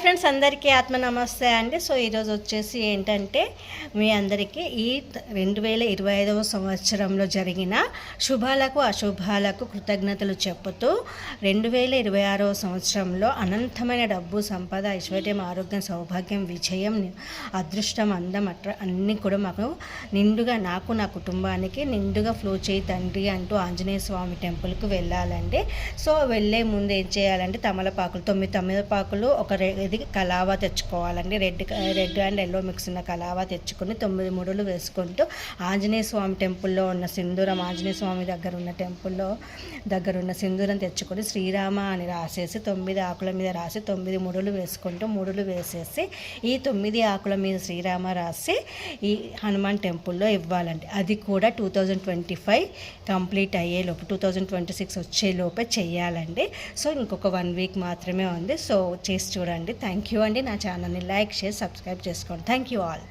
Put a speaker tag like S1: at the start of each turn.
S1: Friends అందరికీ ఆత్మ నమస్తే అండి. సో ఈరోజు వచ్చేసి ఏంటంటే మీ అందరికీ ఈ 2025వ సంవత్సరంలో జరిగిన శుభాలకు అశుభాలకు కృతజ్ఞతలు చెప్పుతూ 2026వ సంవత్సరంలో అనంతమైన డబ్బు, సంపద, ఐశ్వర్యం, ఆరోగ్యం, సౌభాగ్యం, విజయం, అదృష్టం, అందం అన్నీ కూడా మాకు నిండుగా, నాకు నా కుటుంబానికి నిండుగా ఫ్లో చేయి తండ్రి అంటూ ఆంజనేయ స్వామి టెంపుల్కి వెళ్ళాలండి. సో వెళ్ళే ముందు ఏం చేయాలంటే తమలపాకులు 9 తమలపాకులు ఇది కలావా తెచ్చుకోవాలండి. రెడ్ అండ్ ఎల్లో మిక్స్ ఉన్న కలావా తెచ్చుకొని 9 ముడులు వేసుకుంటూ ఆంజనేయ స్వామి టెంపుల్లో ఉన్న సింధూరం, ఆంజనేయ స్వామి దగ్గర ఉన్న సింధూరం తెచ్చుకొని శ్రీరామ అని రాసేసి 9 ఆకుల మీద రాసి 9 ముడులు వేసుకుంటూ ముడులు వేసేసి ఈ 9 ఆకుల మీద శ్రీరామ రాసి ఈ హనుమాన్ టెంపుల్లో ఇవ్వాలండి. అది కూడా 2025 కంప్లీట్ అయ్యేలోపు 2026 వచ్చేలోపే చెయ్యాలండి. సో ఇంకొక 1 వీక్ మాత్రమే ఉంది. సో చేసి చూడండి. థ్యాంక్ యూ అండి. నా ఛానల్ని లైక్, షేర్, సబ్స్క్రైబ్ చేసుకోండి. Thank you all.